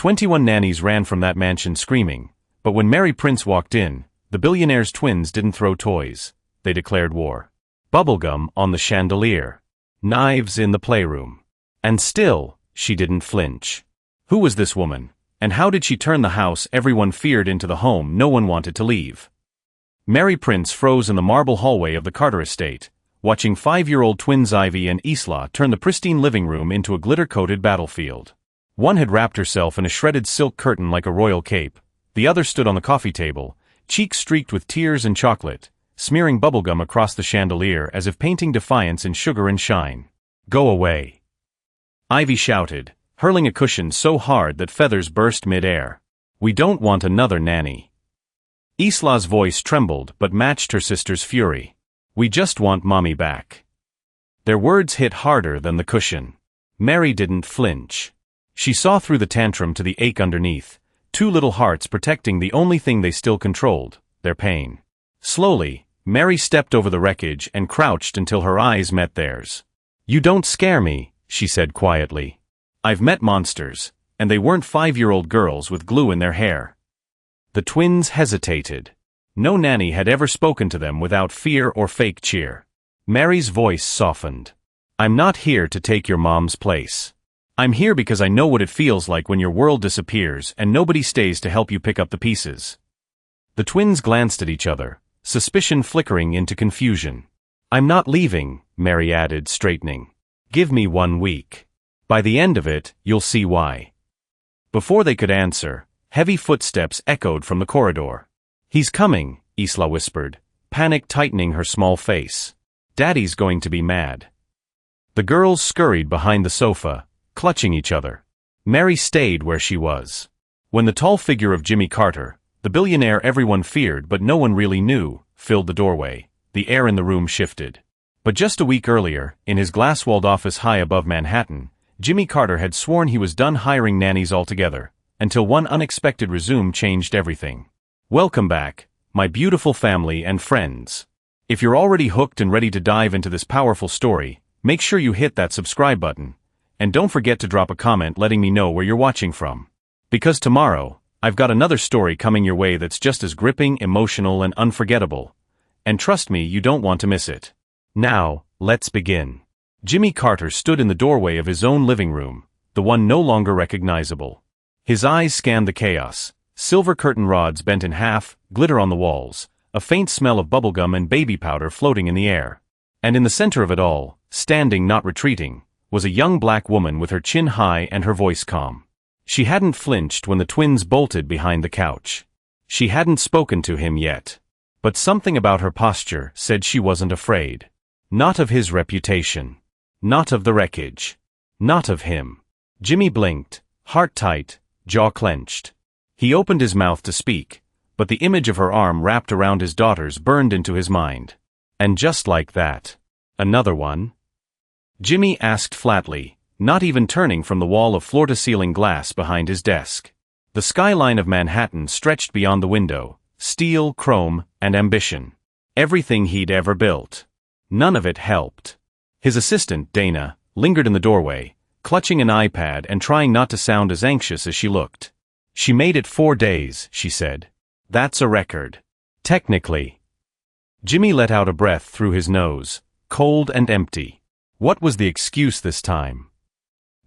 21 nannies ran from that mansion screaming, but when Mary Prince walked in, the Billionaire's twins didn't throw toys. They declared war. Bubblegum on the chandelier. Knives in the playroom. And still, she didn't flinch. Who was this woman, and how did she turn the house everyone feared into the home no one wanted to leave? Mary Prince froze in the marble hallway of the Carter estate, watching 5-year-old twins Ivy and Isla turn the pristine living room into a glitter-coated battlefield. One had wrapped herself in a shredded silk curtain like a royal cape. The other stood on the coffee table, cheeks streaked with tears and chocolate, smearing bubblegum across the chandelier as if painting defiance in sugar and shine. "Go away!" Ivy shouted, hurling a cushion so hard that feathers burst mid-air. "We don't want another nanny." Isla's voice trembled but matched her sister's fury. "We just want mommy back." Their words hit harder than the cushion. Mary didn't flinch. She saw through the tantrum to the ache underneath, 2 little hearts protecting the only thing they still controlled, their pain. Slowly, Mary stepped over the wreckage and crouched until her eyes met theirs. "You don't scare me," she said quietly. "I've met monsters, and they weren't 5-year-old girls with glue in their hair." The twins hesitated. No nanny had ever spoken to them without fear or fake cheer. Mary's voice softened. "I'm not here to take your mom's place. I'm here because I know what it feels like when your world disappears and nobody stays to help you pick up the pieces." The twins glanced at each other, suspicion flickering into confusion. "I'm not leaving," Mary added, straightening. "Give me 1 week. By the end of it, you'll see why." Before they could answer, heavy footsteps echoed from the corridor. "He's coming," Isla whispered, panic tightening her small face. "Daddy's going to be mad." The girls scurried behind the sofa, clutching each other. Mary stayed where she was. When the tall figure of Jimmy Carter, the billionaire everyone feared but no one really knew, filled the doorway, the air in the room shifted. But just a week earlier, in his glass-walled office high above Manhattan, Jimmy Carter had sworn he was done hiring nannies altogether, until one unexpected resume changed everything. "Welcome back, my beautiful family and friends. If you're already hooked and ready to dive into this powerful story, make sure you hit that subscribe button. And don't forget to drop a comment letting me know where you're watching from. Because tomorrow, I've got another story coming your way that's just as gripping, emotional, and unforgettable. And trust me, you don't want to miss it. Now, let's begin." Jimmy Carter stood in the doorway of his own living room, the one no longer recognizable. His eyes scanned the chaos, silver curtain rods bent in half, glitter on the walls, a faint smell of bubblegum and baby powder floating in the air. And in the center of it all, standing not retreating, was a young black woman with her chin high and her voice calm. She hadn't flinched when the twins bolted behind the couch. She hadn't spoken to him yet. But something about her posture said she wasn't afraid. Not of his reputation. Not of the wreckage. Not of him. Jimmy blinked, heart tight, jaw clenched. He opened his mouth to speak, but the image of her arm wrapped around his daughters burned into his mind. And just like that, another one? Jimmy asked flatly, not even turning from the wall of floor-to-ceiling glass behind his desk. The skyline of Manhattan stretched beyond the window, steel, chrome, and ambition. Everything he'd ever built. None of it helped. His assistant, Dana, lingered in the doorway, clutching an iPad and trying not to sound as anxious as she looked. "She made it 4 days," she said. "That's a record. Technically." Jimmy let out a breath through his nose, cold and empty. What was the excuse this time?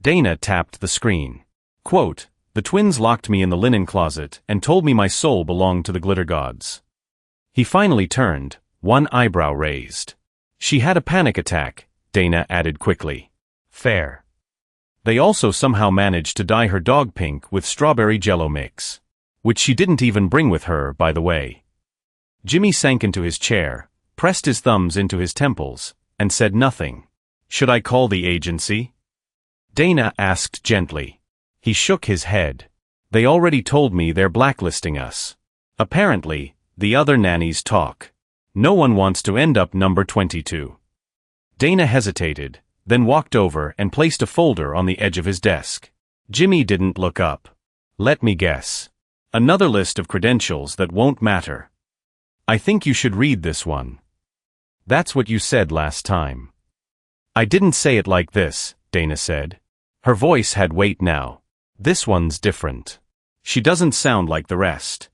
Dana tapped the screen. Quote, "The twins locked me in the linen closet and told me my soul belonged to the glitter gods." He finally turned, one eyebrow raised. "She had a panic attack," Dana added quickly. "Fair." They also somehow managed to dye her dog pink with strawberry jello mix. Which she didn't even bring with her, by the way. Jimmy sank into his chair, pressed his thumbs into his temples, and said nothing. "Should I call the agency?" Dana asked gently. He shook his head. "They already told me they're blacklisting us. Apparently, the other nannies talk. No one wants to end up number 22. Dana hesitated, then walked over and placed a folder on the edge of his desk. Jimmy didn't look up. "Let me guess. Another list of credentials that won't matter. I think you should read this one." "That's what you said last time." "I didn't say it like this," Dana said. Her voice had weight now. This one's different. She doesn't sound like the rest.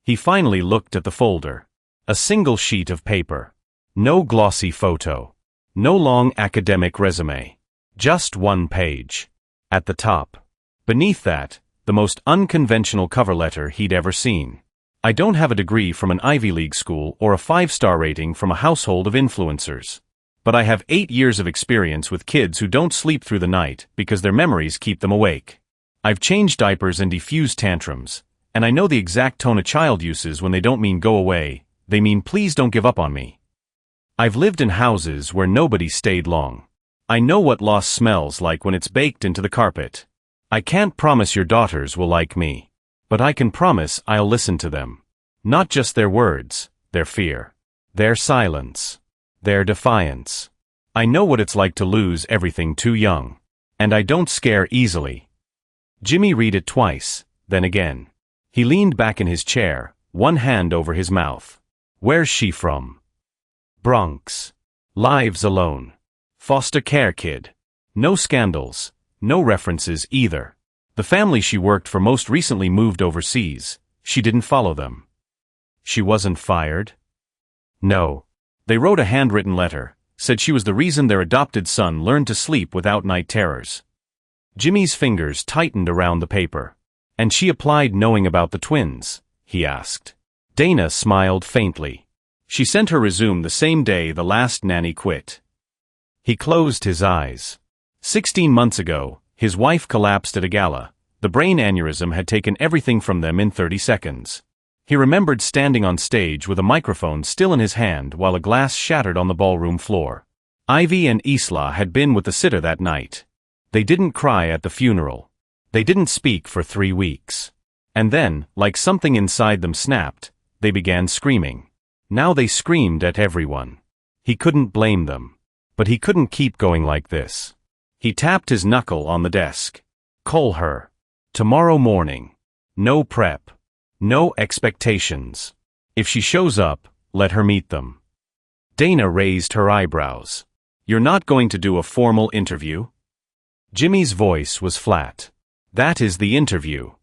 He finally looked at the folder. A single sheet of paper. No glossy photo. No long academic resume. Just one page. At the top. Beneath that, the most unconventional cover letter he'd ever seen. I don't have a degree from an Ivy League school or a 5-star rating from a household of influencers. But I have 8 years of experience with kids who don't sleep through the night because their memories keep them awake. I've changed diapers and defused tantrums, and I know the exact tone a child uses when they don't mean go away, they mean please don't give up on me. I've lived in houses where nobody stayed long. I know what loss smells like when it's baked into the carpet. I can't promise your daughters will like me, but I can promise I'll listen to them. Not just their words, their fear, their silence, their defiance. I know what it's like to lose everything too young, and I don't scare easily. Jimmy read it twice, then again. He leaned back in his chair, one hand over his mouth. Where's she from? Bronx. Lives alone. Foster care kid. No scandals, no references either. The family she worked for most recently moved overseas. She didn't follow them. She wasn't fired? No. They wrote a handwritten letter, said she was the reason their adopted son learned to sleep without night terrors. Jimmy's fingers tightened around the paper. And she applied knowing about the twins, he asked. Dana smiled faintly. She sent her resume the same day the last nanny quit. He closed his eyes. 16 months ago, his wife collapsed at a gala. The brain aneurysm had taken everything from them in 30 seconds. He remembered standing on stage with a microphone still in his hand while a glass shattered on the ballroom floor. Ivy and Isla had been with the sitter that night. They didn't cry at the funeral. They didn't speak for 3 weeks. And then, like something inside them snapped, they began screaming. Now they screamed at everyone. He couldn't blame them. But he couldn't keep going like this. He tapped his knuckle on the desk. Call her. Tomorrow morning. No prep. No expectations. If she shows up, let her meet them. Dana raised her eyebrows. You're not going to do a formal interview? Jimmy's voice was flat. That is the interview.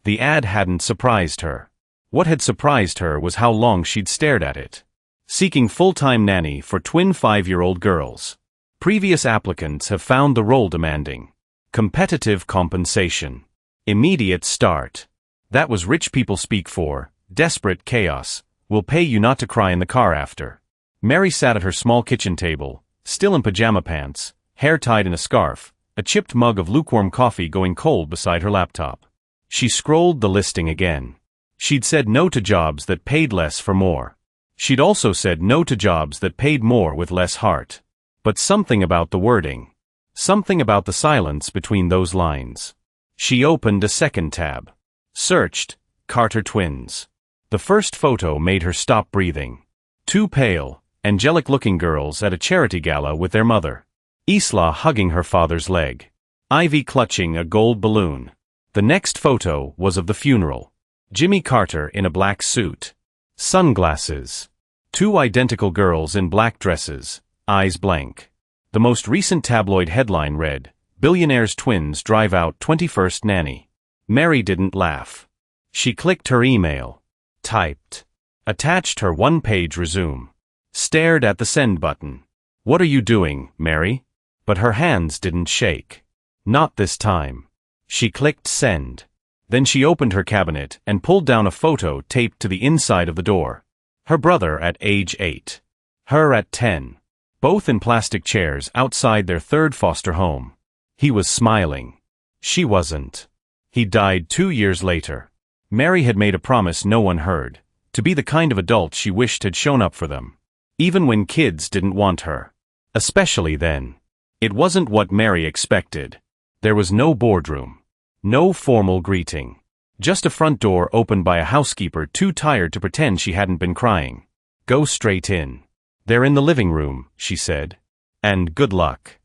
The ad hadn't surprised her. What had surprised her was how long she'd stared at it. Seeking full-time nanny for twin 5-year-old girls. Previous applicants have found the role demanding. Competitive compensation. Immediate start. That was rich people speak for. Desperate chaos. Will pay you not to cry in the car after. Mary sat at her small kitchen table, still in pajama pants, hair tied in a scarf, a chipped mug of lukewarm coffee going cold beside her laptop. She scrolled the listing again. She'd said no to jobs that paid less for more. She'd also said no to jobs that paid more with less heart. But something about the wording. Something about the silence between those lines. She opened a second tab. Searched, Carter twins. The first photo made her stop breathing. 2 pale, angelic-looking girls at a charity gala with their mother. Isla hugging her father's leg. Ivy clutching a gold balloon. The next photo was of the funeral. Jimmy Carter in a black suit. Sunglasses. 2 identical girls in black dresses, eyes blank. The most recent tabloid headline read, Billionaire'S twins drive out 21st nanny. Mary didn't laugh. She clicked her email. Typed. Attached her 1-page resume. Stared at the send button. What are you doing, Mary? But her hands didn't shake. Not this time. She clicked send. Then she opened her cabinet and pulled down a photo taped to the inside of the door. Her brother at age 8. Her at 10. Both in plastic chairs outside their 3rd foster home. He was smiling. She wasn't. He died 2 years later. Mary had made a promise no one heard, to be the kind of adult she wished had shown up for them. Even when kids didn't want her. Especially then. It wasn't what Mary expected. There was no boardroom. No formal greeting. Just a front door opened by a housekeeper too tired to pretend she hadn't been crying. Go straight in. They're in the living room, she said. And good luck.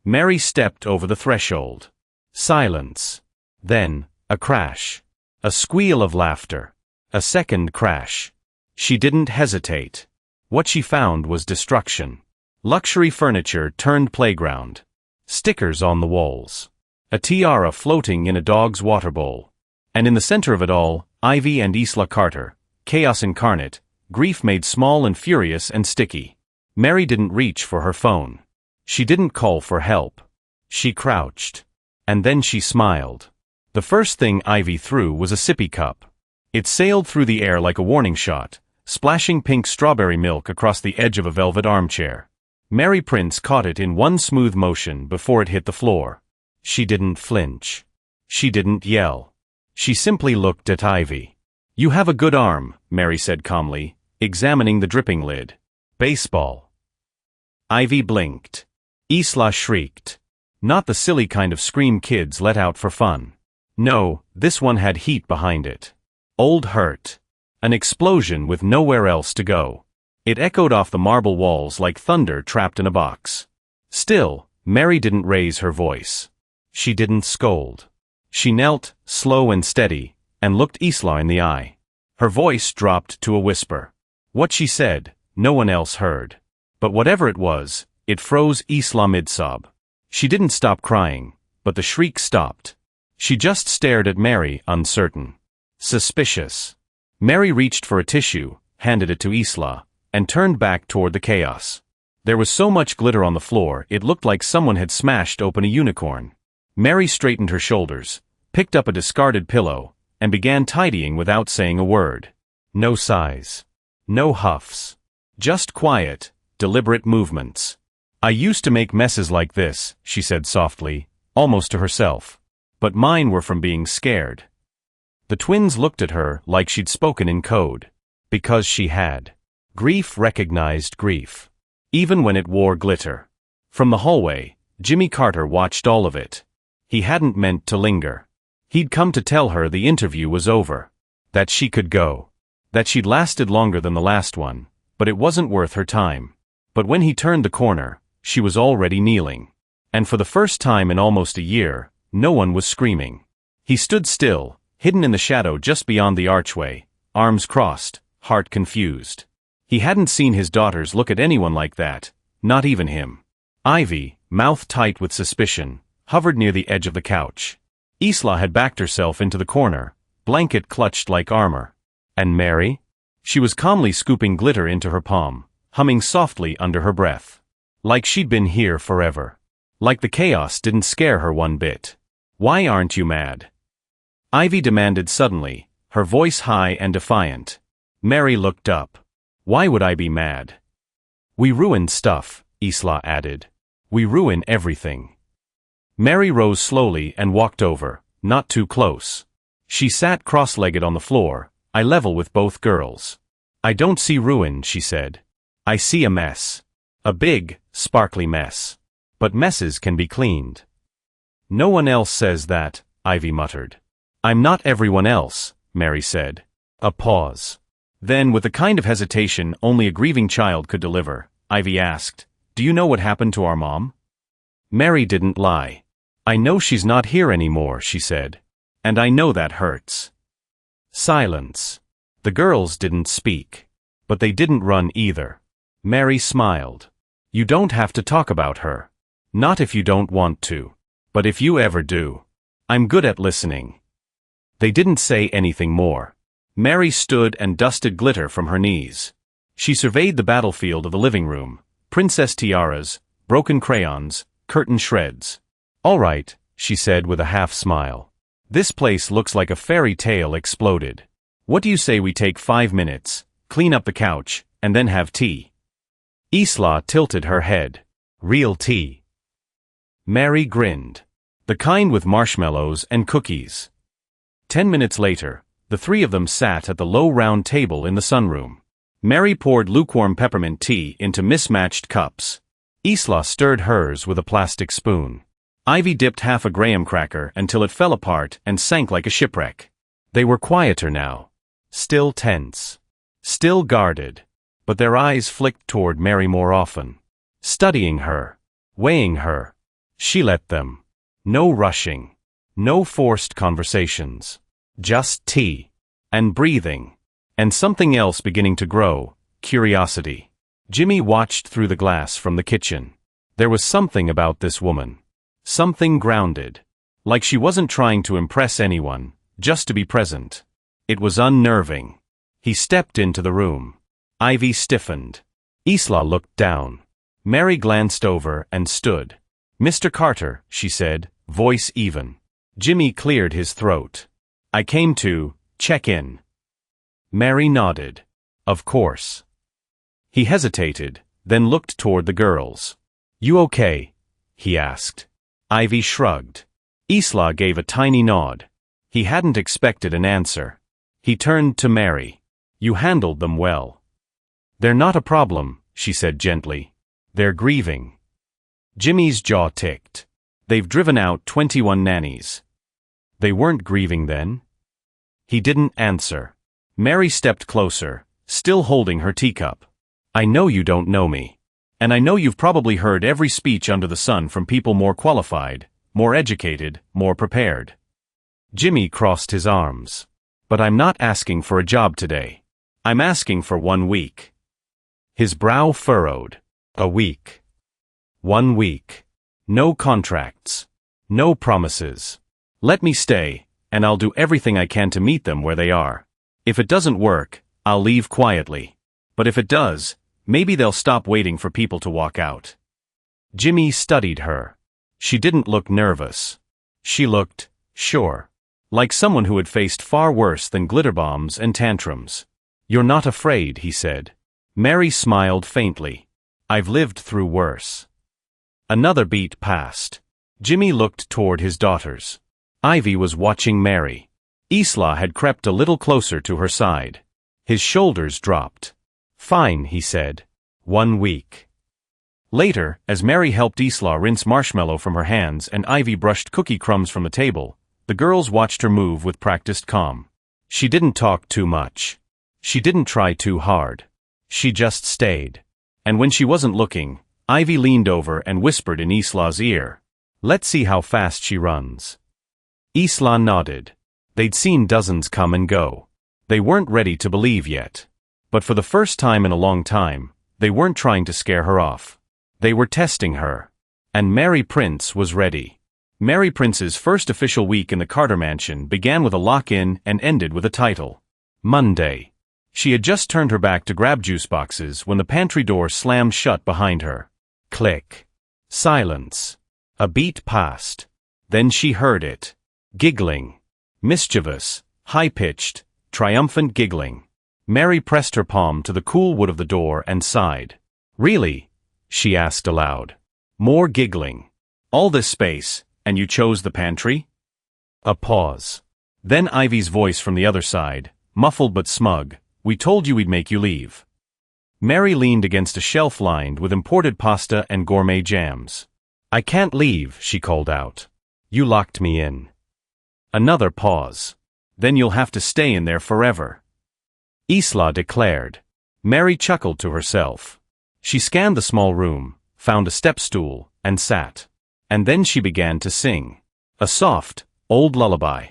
Mary stepped over the threshold. Silence. Then, a crash. A squeal of laughter. A second crash. She didn't hesitate. What she found was destruction. Luxury furniture turned playground. Stickers on the walls. a tiara floating in a dog's water bowl. And in the center of it all, Ivy and Isla Carter, chaos incarnate, grief made small and furious and sticky. Mary didn't reach for her phone. She didn't call for help. She crouched. And then she smiled. The first thing Ivy threw was a sippy cup. It sailed through the air like a warning shot, splashing pink strawberry milk across the edge of a velvet armchair. Mary Prince caught it in one smooth motion before it hit the floor. She didn't flinch. She didn't yell. She simply looked at Ivy. "You have a good arm," Mary said calmly, examining the dripping lid. "Baseball." Ivy blinked. Isla shrieked. Not the silly kind of scream kids let out for fun. No, this one had heat behind it. Old hurt. An explosion with nowhere else to go. It echoed off the marble walls like thunder trapped in a box. Still, Mary didn't raise her voice. She didn't scold. She knelt, slow and steady, and looked Isla in the eye. Her voice dropped to a whisper. What she said, no one else heard. But whatever it was, it froze Isla mid-sob. She didn't stop crying, but the shriek stopped. She just stared at Mary, uncertain. Suspicious. Mary reached for a tissue, handed it to Isla, and turned back toward the chaos. There was so much glitter on the floor it looked like someone had smashed open a unicorn. Mary straightened her shoulders, picked up a discarded pillow, and began tidying without saying a word. No sighs. No huffs. Just quiet, deliberate movements. "I used to make messes like this," she said softly, almost to herself. "But mine were from being scared." The twins looked at her like she'd spoken in code. Because she had. Grief recognized grief. Even when it wore glitter. From the hallway, Jimmy Carter watched all of it. He hadn't meant to linger. He'd come to tell her the interview was over. That she could go. That she'd lasted longer than the last one, but it wasn't worth her time. But when he turned the corner, she was already kneeling. And for the first time in almost a year, no one was screaming. He stood still, hidden in the shadow just beyond the archway, arms crossed, heart confused. He hadn't seen his daughters look at anyone like that, not even him. Ivy, mouth tight with suspicion, hovered near the edge of the couch. Isla had backed herself into the corner, blanket clutched like armor. And Mary? She was calmly scooping glitter into her palm, humming softly under her breath. Like she'd been here forever. Like the chaos didn't scare her one bit. "Why aren't you mad?" Ivy demanded suddenly, her voice high and defiant. Mary looked up. "Why would I be mad?" "We ruined stuff," Isla added. "We ruin everything." Mary rose slowly and walked over, not too close. She sat cross-legged on the floor, eye level with both girls. "I don't see ruin," she said. "I see a mess. A big, sparkly mess. But messes can be cleaned." "No one else says that," Ivy muttered. "I'm not everyone else," Mary said. A pause. Then, with the kind of hesitation only a grieving child could deliver, Ivy asked, "Do you know what happened to our mom?" Mary didn't lie. "I know she's not here anymore," she said. "And I know that hurts." Silence. The girls didn't speak. But they didn't run either. Mary smiled. "You don't have to talk about her. Not if you don't want to. But if you ever do. I'm good at listening." They didn't say anything more. Mary stood and dusted glitter from her knees. She surveyed the battlefield of the living room, princess tiaras, broken crayons, curtain shreds. "All right," she said with a half-smile. "This place looks like a fairy tale exploded. What do you say we take 5 minutes, clean up the couch, and then have tea?" Isla tilted her head. "Real tea." Mary grinned. "The kind with marshmallows and cookies." 10 minutes later, the three of them sat at the low round table in the sunroom. Mary poured lukewarm peppermint tea into mismatched cups. Isla stirred hers with a plastic spoon. Ivy dipped half a graham cracker until it fell apart and sank like a shipwreck. They were quieter now. Still tense. Still guarded. But their eyes flicked toward Mary more often. Studying her. Weighing her. She let them. No rushing. No forced conversations. Just tea. And breathing. And something else beginning to grow. Curiosity. Jimmy watched through the glass from the kitchen. There was something about this woman. Something grounded. Like she wasn't trying to impress anyone, just to be present. It was unnerving. He stepped into the room. Ivy stiffened. Isla looked down. Mary glanced over and stood. "Mr. Carter," she said, voice even. Jimmy cleared his throat. "I came to check in." Mary nodded. "Of course." He hesitated, then looked toward the girls. "You okay?" he asked. Ivy shrugged. Isla gave a tiny nod. He hadn't expected an answer. He turned to Mary. "You handled them well." "They're not a problem," she said gently. "They're grieving." Jimmy's jaw ticked. "They've driven out 21 nannies." "They weren't grieving then?" He didn't answer. Mary stepped closer, still holding her teacup. "I know you don't know me. And I know you've probably heard every speech under the sun from people more qualified, more educated, more prepared." Jimmy crossed his arms. "But I'm not asking for a job today. I'm asking for 1 week." His brow furrowed. "A week. 1 week. No contracts. No promises. Let me stay, and I'll do everything I can to meet them where they are. If it doesn't work, I'll leave quietly. But if it does, maybe they'll stop waiting for people to walk out." Jimmy studied her. She didn't look nervous. She looked sure. Like someone who had faced far worse than glitter bombs and tantrums. "You're not afraid," he said. Mary smiled faintly. "I've lived through worse." Another beat passed. Jimmy looked toward his daughters. Ivy was watching Mary. Isla had crept a little closer to her side. His shoulders dropped. "Fine," he said. 1 week. Later, as Mary helped Isla rinse marshmallow from her hands and Ivy brushed cookie crumbs from the table, the girls watched her move with practiced calm. She didn't talk too much. She didn't try too hard. She just stayed. And when she wasn't looking, Ivy leaned over and whispered in Isla's ear. "Let's see how fast she runs." Isla nodded. They'd seen dozens come and go. They weren't ready to believe yet. But for the first time in a long time, they weren't trying to scare her off. They were testing her. And Mary Prince was ready. Mary Prince's first official week in the Carter mansion began with a lock-in and ended with a title. Monday. She had just turned her back to grab juice boxes when the pantry door slammed shut behind her. Click. Silence. A beat passed. Then she heard it. Giggling. Mischievous, high-pitched, triumphant giggling. Mary pressed her palm to the cool wood of the door and sighed. "Really?" she asked aloud. More giggling. "All this space, and you chose the pantry?" A pause. Then Ivy's voice from the other side, muffled but smug. "We told you we'd make you leave." Mary leaned against a shelf lined with imported pasta and gourmet jams. "I can't leave," she called out. "You locked me in." Another pause. "Then you'll have to stay in there forever," Isla declared. Mary chuckled to herself. She scanned the small room, found a step stool, and sat. And then she began to sing. A soft, old lullaby.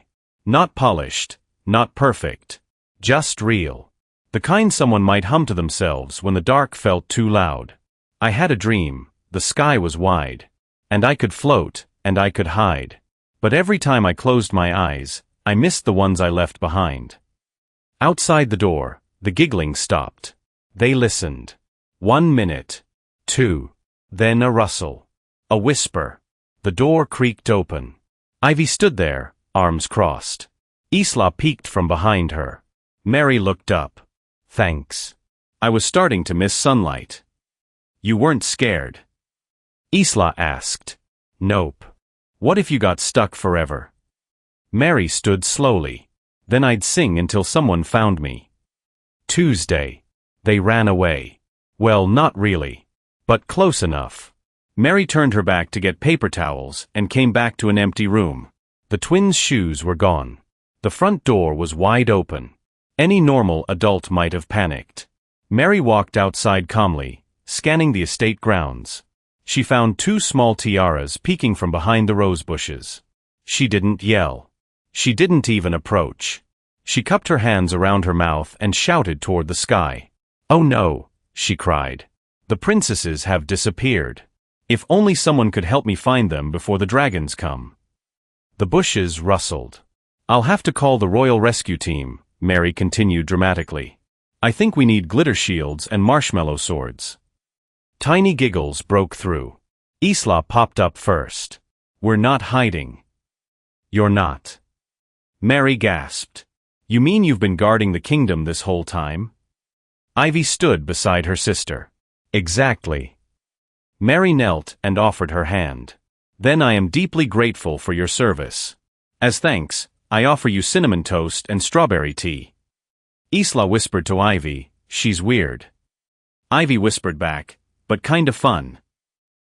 Not polished, not perfect. Just real. The kind someone might hum to themselves when the dark felt too loud. "I had a dream, the sky was wide. And I could float, and I could hide. But every time I closed my eyes, I missed the ones I left behind." Outside the door, the giggling stopped. They listened. 1 minute. 2. Then a rustle. A whisper. The door creaked open. Ivy stood there, arms crossed. Isla peeked from behind her. Mary looked up. "Thanks. I was starting to miss sunlight." "You weren't scared?" Isla asked. "Nope. What if you got stuck forever?" Mary stood slowly. "Then I'd sing until someone found me." Tuesday. They ran away. Well, not really. But close enough. Mary turned her back to get paper towels and came back to an empty room. The twins' shoes were gone. The front door was wide open. Any normal adult might have panicked. Mary walked outside calmly, scanning the estate grounds. She found 2 small tiaras peeking from behind the rose bushes. She didn't yell. She didn't even approach. She cupped her hands around her mouth and shouted toward the sky. "Oh no," she cried. "The princesses have disappeared. If only someone could help me find them before the dragons come." The bushes rustled. "I'll have to call the Royal Rescue Team," Mary continued dramatically. "I think we need glitter shields and marshmallow swords." Tiny giggles broke through. Isla popped up first. "We're not hiding." "You're not." Mary gasped. "You mean you've been guarding the kingdom this whole time?" Ivy stood beside her sister. "Exactly." Mary knelt and offered her hand. "Then I am deeply grateful for your service. As thanks, I offer you cinnamon toast and strawberry tea." Isla whispered to Ivy, "She's weird." Ivy whispered back, "But kinda fun."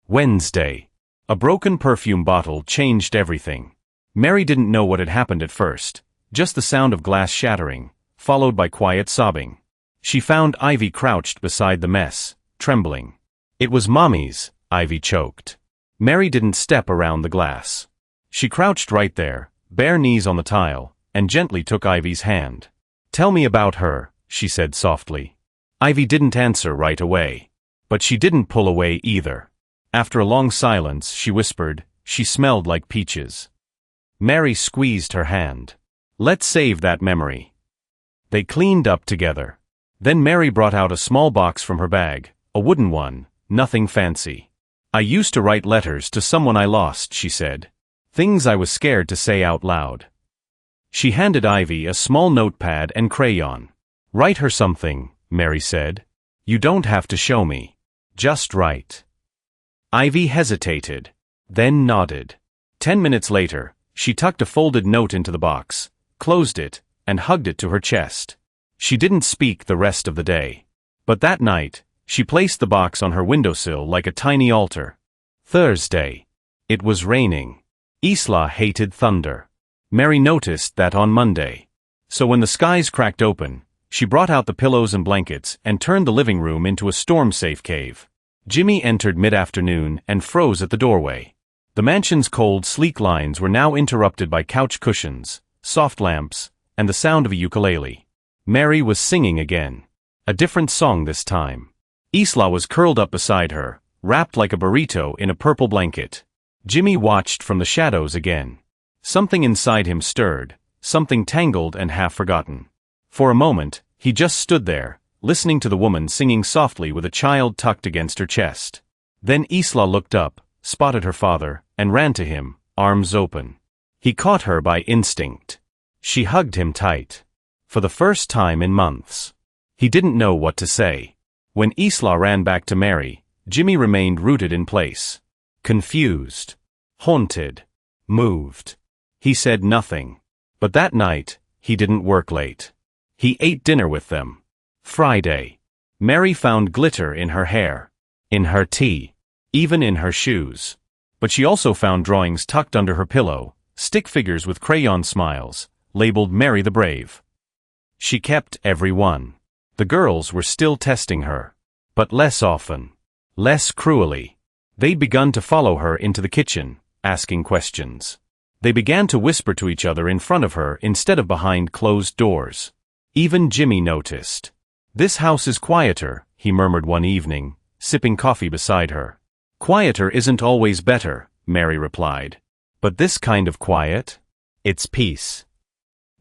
Wednesday. A broken perfume bottle changed everything. Mary didn't know what had happened at first, just the sound of glass shattering, followed by quiet sobbing. She found Ivy crouched beside the mess, trembling. "It was Mommy's," Ivy choked. Mary didn't step around the glass. She crouched right there, bare knees on the tile, and gently took Ivy's hand. "Tell me about her," she said softly. Ivy didn't answer right away. But she didn't pull away either. After a long silence, she whispered, "She smelled like peaches." Mary squeezed her hand. "Let's save that memory." They cleaned up together. Then Mary brought out a small box from her bag, a wooden one, nothing fancy. "I used to write letters to someone I lost," she said. "Things I was scared to say out loud." She handed Ivy a small notepad and crayon. "Write her something," Mary said. "You don't have to show me. Just write." Ivy hesitated, then nodded. 10 minutes later, she tucked a folded note into the box, closed it, and hugged it to her chest. She didn't speak the rest of the day. But that night, she placed the box on her windowsill like a tiny altar. Thursday. It was raining. Isla hated thunder. Mary noticed that on Monday. So when the skies cracked open, she brought out the pillows and blankets and turned the living room into a storm-safe cave. Jimmy entered mid-afternoon and froze at the doorway. The mansion's cold, sleek lines were now interrupted by couch cushions, soft lamps, and the sound of a ukulele. Mary was singing again. A different song this time. Isla was curled up beside her, wrapped like a burrito in a purple blanket. Jimmy watched from the shadows again. Something inside him stirred, something tangled and half-forgotten. For a moment, he just stood there, listening to the woman singing softly with a child tucked against her chest. Then Isla looked up, spotted her father, and ran to him, arms open. He caught her by instinct. She hugged him tight. For the first time in months. He didn't know what to say. When Isla ran back to Mary, Jimmy remained rooted in place. Confused. Haunted. Moved. He said nothing. But that night, he didn't work late. He ate dinner with them. Friday. Mary found glitter in her hair. In her tea. Even in her shoes. But she also found drawings tucked under her pillow, stick figures with crayon smiles, labeled Mary the Brave. She kept every one. The girls were still testing her. But less often. Less cruelly. They'd begun to follow her into the kitchen, asking questions. They began to whisper to each other in front of her instead of behind closed doors. Even Jimmy noticed. "This house is quieter," he murmured one evening, sipping coffee beside her. "Quieter isn't always better," Mary replied. "But this kind of quiet? It's peace."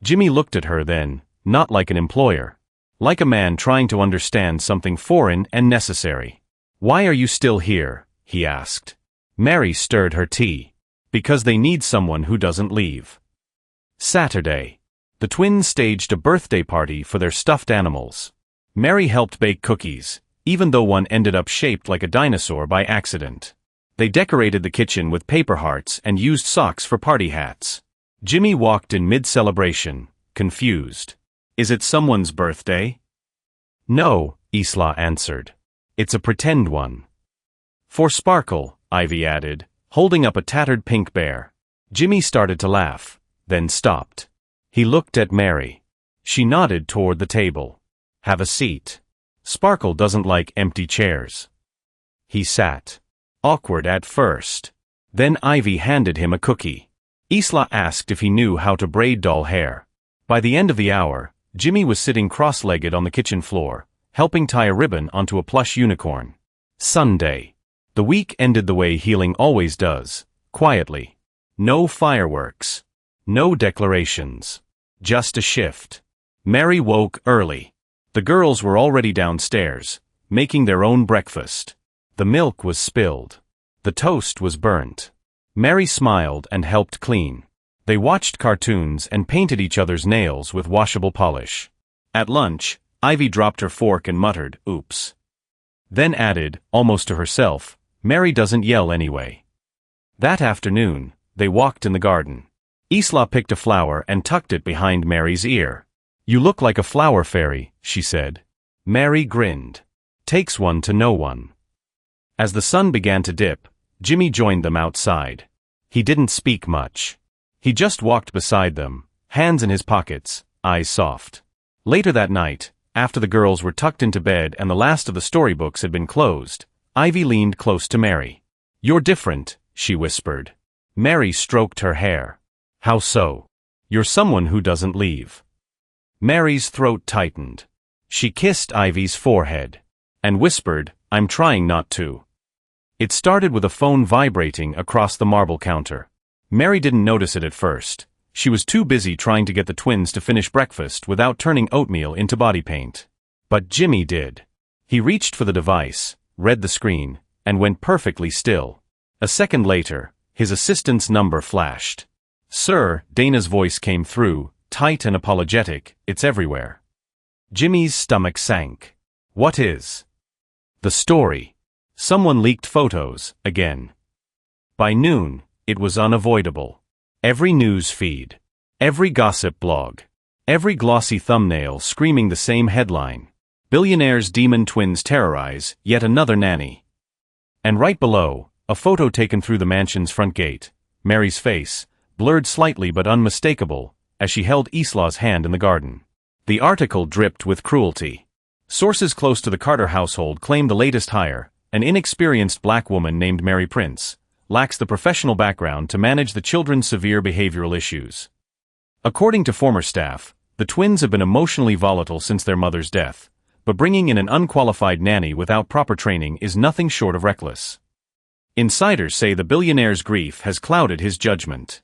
Jimmy looked at her then, not like an employer. Like a man trying to understand something foreign and necessary. "Why are you still here?" he asked. Mary stirred her tea. "Because they need someone who doesn't leave." Saturday. The twins staged a birthday party for their stuffed animals. Mary helped bake cookies, even though one ended up shaped like a dinosaur by accident. They decorated the kitchen with paper hearts and used socks for party hats. Jimmy walked in mid-celebration, confused. "Is it someone's birthday?" "No," Isla answered. "It's a pretend one." "For Sparkle," Ivy added, holding up a tattered pink bear. Jimmy started to laugh, then stopped. He looked at Mary. She nodded toward the table. "Have a seat. Sparkle doesn't like empty chairs." He sat. Awkward at first. Then Ivy handed him a cookie. Isla asked if he knew how to braid doll hair. By the end of the hour, Jimmy was sitting cross-legged on the kitchen floor, helping tie a ribbon onto a plush unicorn. Sunday. The week ended the way healing always does, quietly. No fireworks. No declarations. Just a shift. Mary woke early. The girls were already downstairs, making their own breakfast. The milk was spilled. The toast was burnt. Mary smiled and helped clean. They watched cartoons and painted each other's nails with washable polish. At lunch, Ivy dropped her fork and muttered, "Oops." Then added, almost to herself, "Mary doesn't yell anyway." That afternoon, they walked in the garden. Isla picked a flower and tucked it behind Mary's ear. "You look like a flower fairy," she said. Mary grinned. "Takes one to know one." As the sun began to dip, Jimmy joined them outside. He didn't speak much. He just walked beside them, hands in his pockets, eyes soft. Later that night, after the girls were tucked into bed and the last of the storybooks had been closed, Ivy leaned close to Mary. "You're different," she whispered. Mary stroked her hair. "How so?" "You're someone who doesn't leave." Mary's throat tightened. She kissed Ivy's forehead and whispered, "I'm trying not to." It started with a phone vibrating across the marble counter. Mary didn't notice it at first. She was too busy trying to get the twins to finish breakfast without turning oatmeal into body paint. But Jimmy did. He reached for the device, read the screen, and went perfectly still. A second later, his assistant's number flashed. "Sir," Dana's voice came through, tight and apologetic, "it's everywhere." Jimmy's stomach sank. "What is?" "The story. Someone leaked photos, again." By noon, it was unavoidable. Every news feed, every gossip blog, every glossy thumbnail screaming the same headline: "Billionaire's demon twins terrorize yet another nanny." And right below, a photo taken through the mansion's front gate, Mary's face, blurred slightly but unmistakable, as she held Isla's hand in the garden. The article dripped with cruelty. Sources close to the Carter household claim the latest hire, an inexperienced black woman named Mary Prince, lacks the professional background to manage the children's severe behavioral issues. According to former staff, the twins have been emotionally volatile since their mother's death, but bringing in an unqualified nanny without proper training is nothing short of reckless. Insiders say the billionaire's grief has clouded his judgment.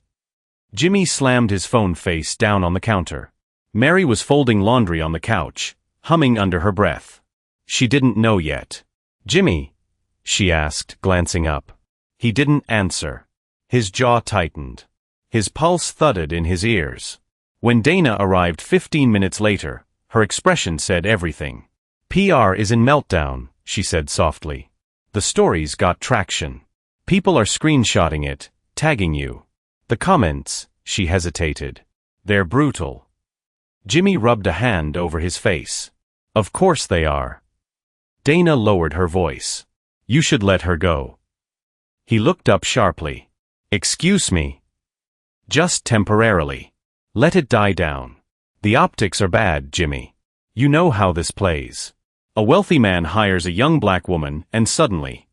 Jimmy slammed his phone face down on the counter. Mary was folding laundry on the couch, humming under her breath. She didn't know yet. "Jimmy?" she asked, glancing up. He didn't answer. His jaw tightened. His pulse thudded in his ears. When Dana arrived 15 minutes later, her expression said everything. "PR is in meltdown," she said softly. "The story's got traction. People are screenshotting it, tagging you. The comments," she hesitated. "They're brutal." Jimmy rubbed a hand over his face. "Of course they are." Dana lowered her voice. "You should let her go." He looked up sharply. "Excuse me." "Just temporarily. Let it die down. The optics are bad, Jimmy. You know how this plays. A wealthy man hires a young black woman and suddenly—"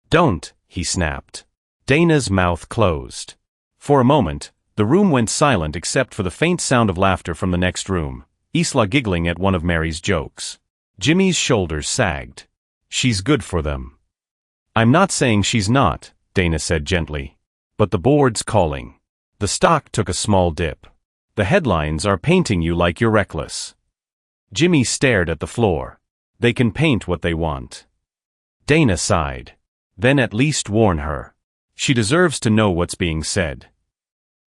"Don't," he snapped. Dana's mouth closed. For a moment, the room went silent except for the faint sound of laughter from the next room, Isla giggling at one of Mary's jokes. Jimmy's shoulders sagged. "She's good for them." "I'm not saying she's not," Dana said gently. "But the board's calling." The stock took a small dip. "The headlines are painting you like you're reckless." Jimmy stared at the floor. "They can paint what they want." Dana sighed. "Then at least warn her. She deserves to know what's being said."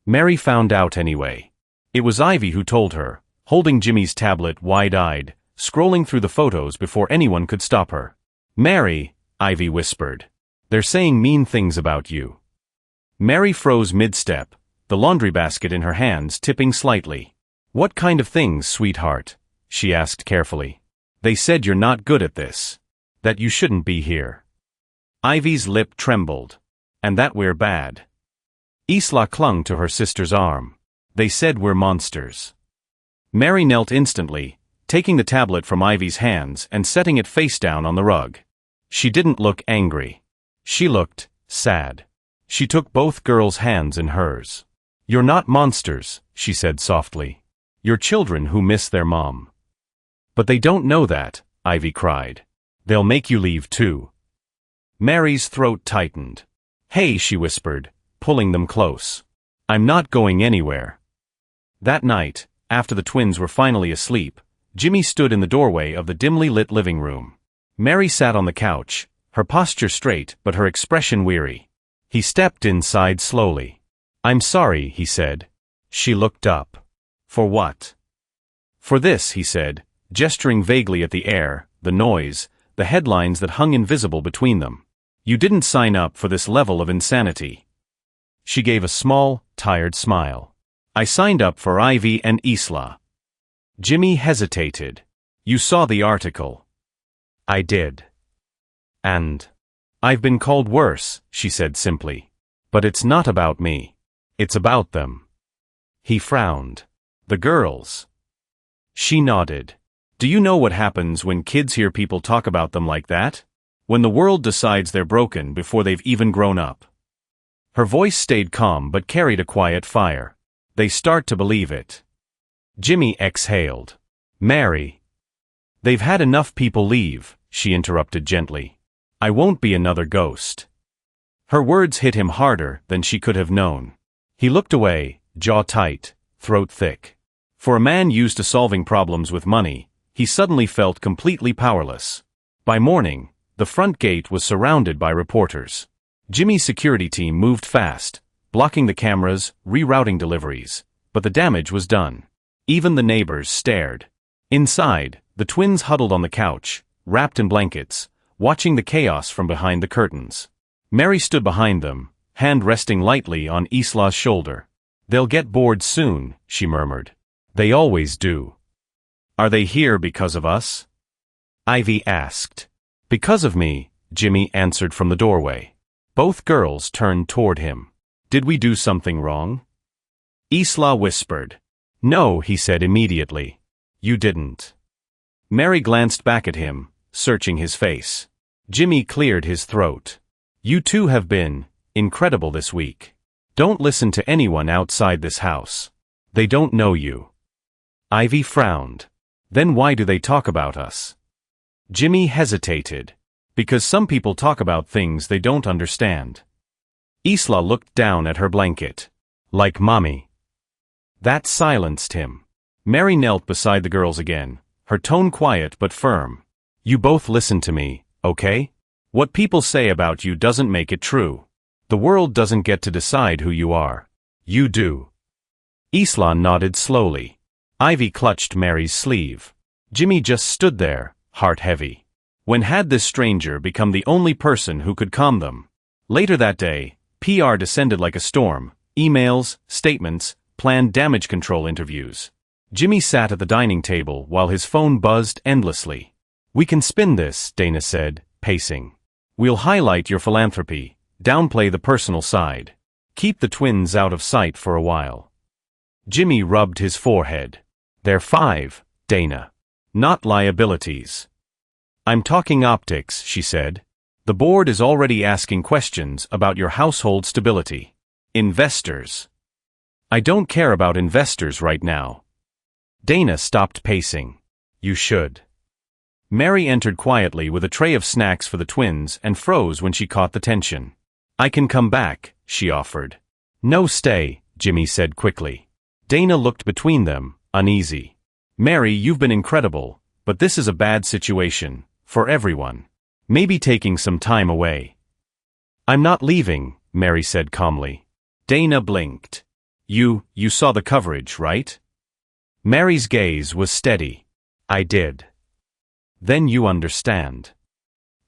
Mary found out anyway. It was Ivy who told her, holding Jimmy's tablet wide-eyed, scrolling through the photos before anyone could stop her. "Mary," Ivy whispered. "They're saying mean things about you." Mary froze mid-step, the laundry basket in her hands tipping slightly. "What kind of things, sweetheart?" she asked carefully. "They said you're not good at this. That you shouldn't be here." Ivy's lip trembled. "And that we're bad." Isla clung to her sister's arm. "They said we're monsters." Mary knelt instantly, taking the tablet from Ivy's hands and setting it face down on the rug. She didn't look angry. She looked sad. She took both girls' hands in hers. "You're not monsters," she said softly. "You're children who miss their mom." "But they don't know that," Ivy cried. "They'll make you leave too." Mary's throat tightened. "Hey," she whispered, pulling them close. I'm not going anywhere. That night, after the twins were finally asleep, Jimmy stood in the doorway of the dimly lit living room. Mary sat on the couch, her posture straight but her expression weary. He stepped inside slowly. "I'm sorry," he said. She looked up. "For what?" "For this," he said, gesturing vaguely at the air, the noise, the headlines that hung invisible between them. "You didn't sign up for this level of insanity." She gave a small, tired smile. "I signed up for Ivy and Isla." Jimmy hesitated. "You saw the article." "I did. And I've been called worse," she said simply. "But it's not about me. It's about them." He frowned. "The girls." She nodded. "Do you know what happens when kids hear people talk about them like that? When the world decides they're broken before they've even grown up." Her voice stayed calm but carried a quiet fire. "They start to believe it." Jimmy exhaled. "Mary." "They've had enough people leave," she interrupted gently. "I won't be another ghost." Her words hit him harder than she could have known. He looked away, jaw tight, throat thick. For a man used to solving problems with money, he suddenly felt completely powerless. By morning, the front gate was surrounded by reporters. Jimmy's security team moved fast, blocking the cameras, rerouting deliveries, but the damage was done. Even the neighbors stared. Inside, the twins huddled on the couch, wrapped in blankets, watching the chaos from behind the curtains. Mary stood behind them, hand resting lightly on Isla's shoulder. "They'll get bored soon," she murmured. "They always do." "Are they here because of us?" Ivy asked. "Because of me," Jimmy answered from the doorway. Both girls turned toward him. "Did we do something wrong?" Isla whispered. "No," he said immediately. "You didn't." Mary glanced back at him, searching his face. Jimmy cleared his throat. "You two have been incredible this week. Don't listen to anyone outside this house. They don't know you." Ivy frowned. "Then why do they talk about us?" Jimmy hesitated. "Because some people talk about things they don't understand." Isla looked down at her blanket. "Like mommy." That silenced him. Mary knelt beside the girls again, her tone quiet but firm. "You both listen to me, okay? What people say about you doesn't make it true. The world doesn't get to decide who you are. You do." Isla nodded slowly. Ivy clutched Mary's sleeve. Jimmy just stood there, heart heavy. When had this stranger become the only person who could calm them? Later that day, PR descended like a storm. Emails, statements, planned damage control interviews. Jimmy sat at the dining table while his phone buzzed endlessly. "We can spin this," Dana said, pacing. "We'll highlight your philanthropy, downplay the personal side. Keep the twins out of sight for a while." Jimmy rubbed his forehead. "They're 5, Dana. Not liabilities." "I'm talking optics," she said. "The board is already asking questions about your household stability. Investors." "I don't care about investors right now." Dana stopped pacing. "You should." Mary entered quietly with a tray of snacks for the twins and froze when she caught the tension. "I can come back," she offered. "No, stay," Jimmy said quickly. Dana looked between them, uneasy. "Mary, you've been incredible, but this is a bad situation, for everyone. Maybe taking some time away." "I'm not leaving," Mary said calmly. Dana blinked. You saw the coverage, right?" Mary's gaze was steady. "I did." "Then you understand."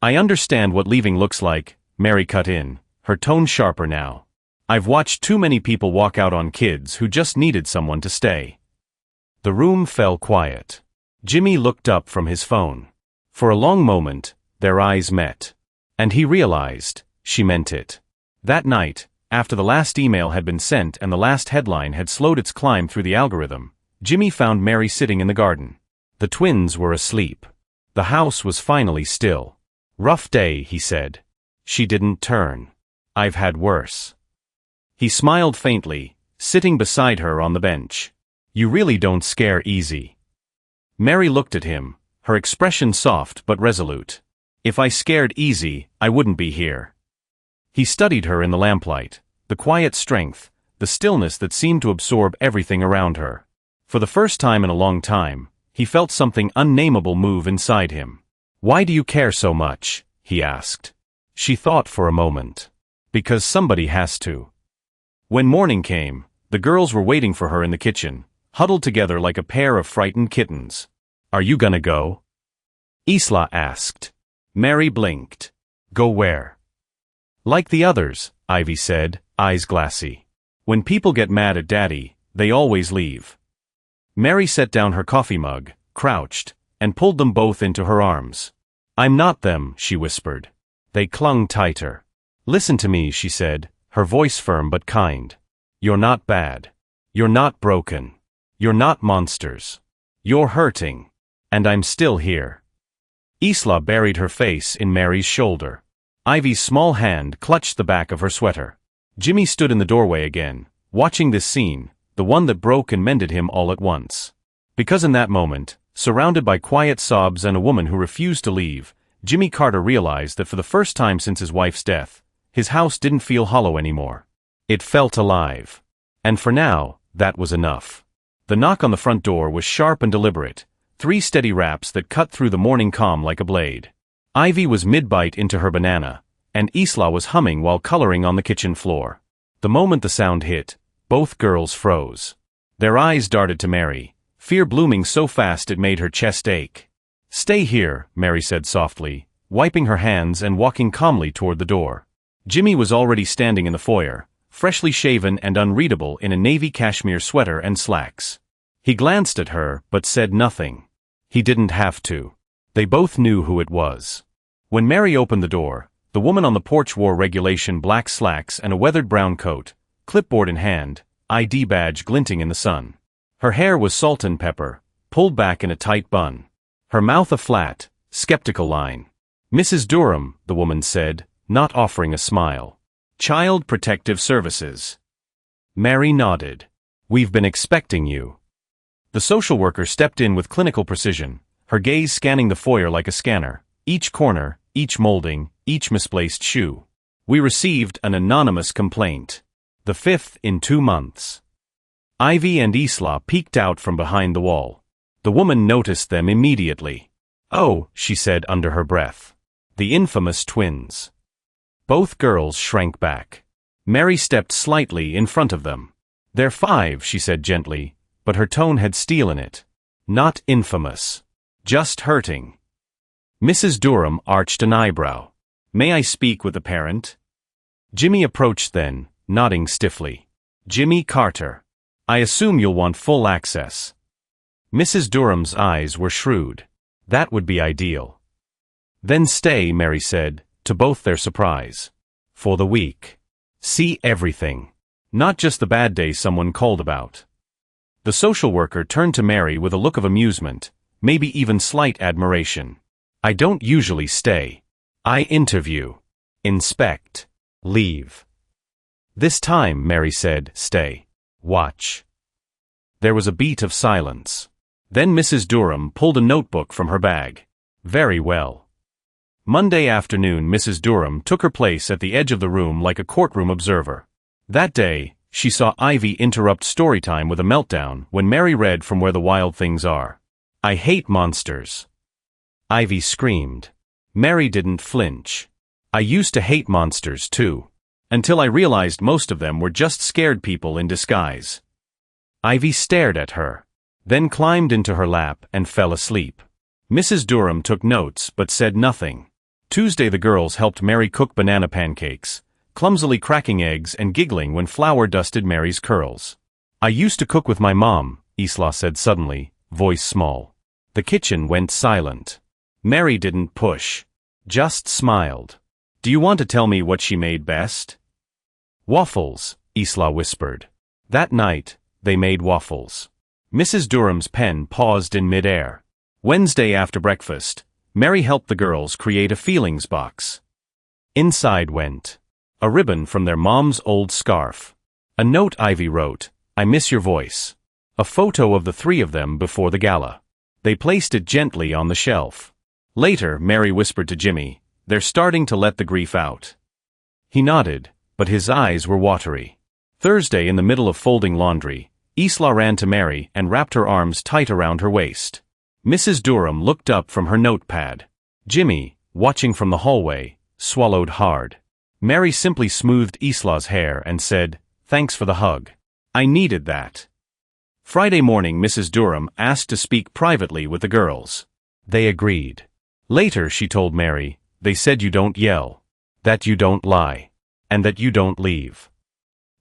"I understand what leaving looks like," Mary cut in, her tone sharper now. "I've watched too many people walk out on kids who just needed someone to stay." The room fell quiet. Jimmy looked up from his phone. For a long moment, their eyes met. And he realized, she meant it. That night, after the last email had been sent and the last headline had slowed its climb through the algorithm, Jimmy found Mary sitting in the garden. The twins were asleep. The house was finally still. "Rough day," he said. She didn't turn. "I've had worse." He smiled faintly, sitting beside her on the bench. "You really don't scare easy." Mary looked at him, her expression soft but resolute. "If I scared easy, I wouldn't be here." He studied her in the lamplight, the quiet strength, the stillness that seemed to absorb everything around her. For the first time in a long time, he felt something unnameable move inside him. "Why do you care so much?" he asked. She thought for a moment. "Because somebody has to." When morning came, the girls were waiting for her in the kitchen, huddled together like a pair of frightened kittens. "Are you gonna go?" Isla asked. Mary blinked. "Go where?" "Like the others," Ivy said, eyes glassy. "When people get mad at Daddy, they always leave." Mary set down her coffee mug, crouched, and pulled them both into her arms. "I'm not them," she whispered. They clung tighter. "Listen to me," she said, her voice firm but kind. "You're not bad. You're not broken. You're not monsters. You're hurting. And I'm still here." Isla buried her face in Mary's shoulder. Ivy's small hand clutched the back of her sweater. Jimmy stood in the doorway again, watching this scene, the one that broke and mended him all at once. Because in that moment, surrounded by quiet sobs and a woman who refused to leave, Jimmy Carter realized that for the first time since his wife's death, his house didn't feel hollow anymore. It felt alive. And for now, that was enough. The knock on the front door was sharp and deliberate, 3 steady raps that cut through the morning calm like a blade. Ivy was mid-bite into her banana, and Isla was humming while coloring on the kitchen floor. The moment the sound hit, both girls froze. Their eyes darted to Mary, fear blooming so fast it made her chest ache. "Stay here," Mary said softly, wiping her hands and walking calmly toward the door. Jimmy was already standing in the foyer, freshly shaven and unreadable in a navy cashmere sweater and slacks. He glanced at her but said nothing. He didn't have to. They both knew who it was. When Mary opened the door, the woman on the porch wore regulation black slacks and a weathered brown coat, clipboard in hand, ID badge glinting in the sun. Her hair was salt and pepper, pulled back in a tight bun. Her mouth a flat, skeptical line. "Mrs. Durham," the woman said, not offering a smile. "Child Protective Services." Mary nodded. "We've been expecting you." The social worker stepped in with clinical precision, her gaze scanning the foyer like a scanner, each corner, each molding, each misplaced shoe. "We received an anonymous complaint. The 5th in 2 months." Ivy and Isla peeked out from behind the wall. The woman noticed them immediately. "Oh," she said under her breath. "The infamous twins." Both girls shrank back. Mary stepped slightly in front of them. "They're 5," she said gently, but her tone had steel in it. "Not infamous. Just hurting." Mrs. Durham arched an eyebrow. "May I speak with the parent?" Jimmy approached then, nodding stiffly. "Jimmy Carter. I assume you'll want full access." Mrs. Durham's eyes were shrewd. That would be ideal. "Then stay," Mary said, to both their surprise. "For the week. See everything. Not just the bad days someone called about." The social worker turned to Mary with a look of amusement, maybe even slight admiration. "I don't usually stay. I interview. Inspect. Leave." "This time," Mary said, "stay. Watch." There was a beat of silence. Then Mrs. Durham pulled a notebook from her bag. "Very well." Monday afternoon, Mrs. Durham took her place at the edge of the room like a courtroom observer. That day, she saw Ivy interrupt storytime with a meltdown when Mary read from Where the Wild Things Are. "I hate monsters." Ivy screamed. Mary didn't flinch. "I used to hate monsters too. Until I realized most of them were just scared people in disguise." Ivy stared at her, then climbed into her lap and fell asleep. Mrs. Durham took notes but said nothing. Tuesday the girls helped Mary cook banana pancakes, clumsily cracking eggs and giggling when flour dusted Mary's curls. "I used to cook with my mom," Isla said suddenly, voice small. The kitchen went silent. Mary didn't push, just smiled. "Do you want to tell me what she made best?" "Waffles," Isla whispered. That night, they made waffles. Mrs. Durham's pen paused in midair. Wednesday after breakfast, Mary helped the girls create a feelings box. Inside went a ribbon from their mom's old scarf. A note Ivy wrote, "I miss your voice." A photo of the 3 of them before the gala. They placed it gently on the shelf. Later, Mary whispered to Jimmy, "They're starting to let the grief out." He nodded, but his eyes were watery. Thursday, in the middle of folding laundry, Isla ran to Mary and wrapped her arms tight around her waist. Mrs. Durham looked up from her notepad. Jimmy, watching from the hallway, swallowed hard. Mary simply smoothed Isla's hair and said, "Thanks for the hug. I needed that." Friday morning, Mrs. Durham asked to speak privately with the girls. They agreed. Later, she told Mary, "They said you don't yell, that you don't lie, and that you don't leave."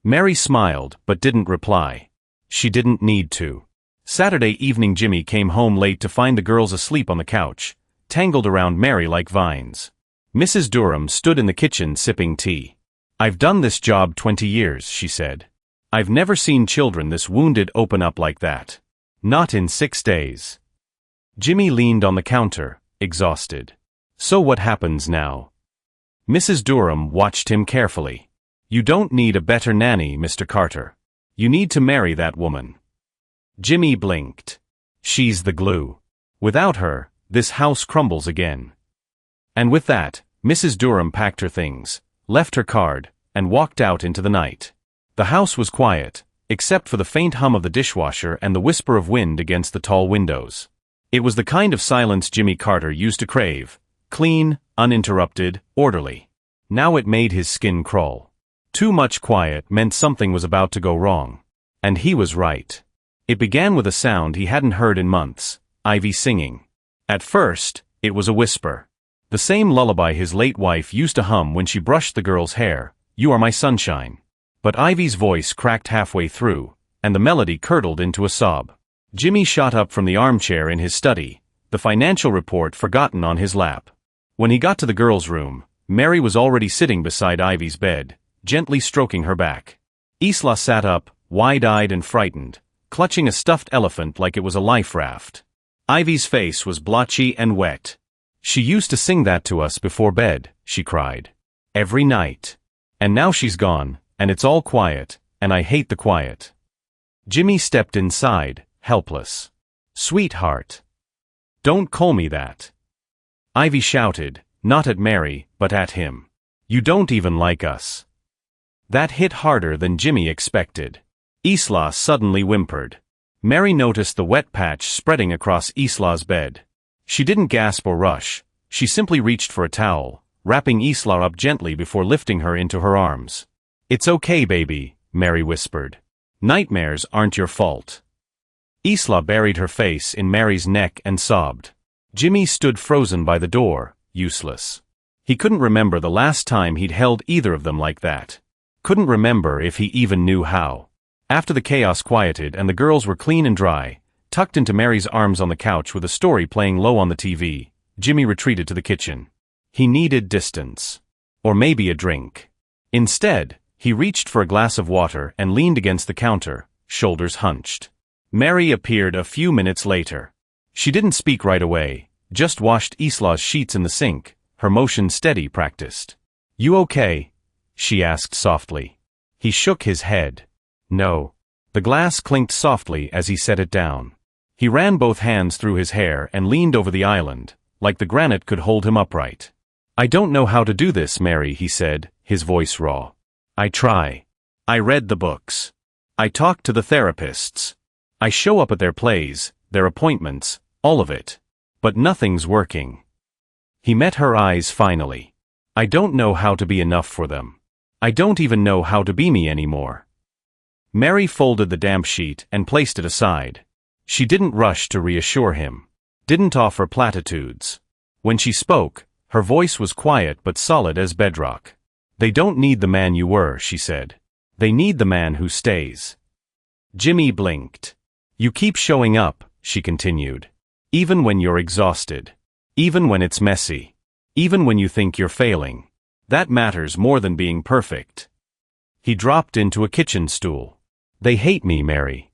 Mary smiled but didn't reply. She didn't need to. Saturday evening, Jimmy came home late to find the girls asleep on the couch, tangled around Mary like vines. Mrs. Durham stood in the kitchen sipping tea. "I've done this job 20 years, she said. "I've never seen children this wounded open up like that. Not in 6 days." Jimmy leaned on the counter, exhausted. "So what happens now?" Mrs. Durham watched him carefully. "You don't need a better nanny, Mr. Carter. You need to marry that woman." Jimmy blinked. "She's the glue. Without her, this house crumbles again." And with that, Mrs. Durham packed her things, left her card, and walked out into the night. The house was quiet, except for the faint hum of the dishwasher and the whisper of wind against the tall windows. It was the kind of silence Jimmy Carter used to crave, clean, uninterrupted, orderly. Now it made his skin crawl. Too much quiet meant something was about to go wrong. And he was right. It began with a sound he hadn't heard in months, Ivy singing. At first, it was a whisper. The same lullaby his late wife used to hum when she brushed the girl's hair, "You are my sunshine." But Ivy's voice cracked halfway through, and the melody curdled into a sob. Jimmy shot up from the armchair in his study, the financial report forgotten on his lap. When he got to the girl's room, Mary was already sitting beside Ivy's bed, gently stroking her back. Isla sat up, wide-eyed and frightened, clutching a stuffed elephant like it was a life raft. Ivy's face was blotchy and wet. "She used to sing that to us before bed," she cried. "Every night. And now she's gone, and it's all quiet, and I hate the quiet." Jimmy stepped inside, helpless. "Sweetheart. Don't call me that." Ivy shouted, not at Mary, but at him. "You don't even like us." That hit harder than Jimmy expected. Isla suddenly whimpered. Mary noticed the wet patch spreading across Isla's bed. She didn't gasp or rush. She simply reached for a towel, wrapping Isla up gently before lifting her into her arms. "It's okay, baby," Mary whispered. "Nightmares aren't your fault." Isla buried her face in Mary's neck and sobbed. Jimmy stood frozen by the door, useless. He couldn't remember the last time he'd held either of them like that. Couldn't remember if he even knew how. After the chaos quieted and the girls were clean and dry, tucked into Mary's arms on the couch with a story playing low on the TV, Jimmy retreated to the kitchen. He needed distance. Or maybe a drink. Instead, he reached for a glass of water and leaned against the counter, shoulders hunched. Mary appeared a few minutes later. She didn't speak right away, just washed Isla's sheets in the sink, her motion steady, practiced. "You okay?" she asked softly. He shook his head. "No." The glass clinked softly as he set it down. He ran both hands through his hair and leaned over the island, like the granite could hold him upright. "I don't know how to do this, Mary," he said, his voice raw. "I try. I read the books. I talk to the therapists. I show up at their plays, their appointments, all of it. But nothing's working." He met her eyes finally. "I don't know how to be enough for them. I don't even know how to be me anymore." Mary folded the damp sheet and placed it aside. She didn't rush to reassure him. Didn't offer platitudes. When she spoke, her voice was quiet but solid as bedrock. "They don't need the man you were," she said. "They need the man who stays." Jimmy blinked. "You keep showing up," she continued. "Even when you're exhausted. Even when it's messy. Even when you think you're failing. That matters more than being perfect." He dropped into a kitchen stool. "They hate me, Mary."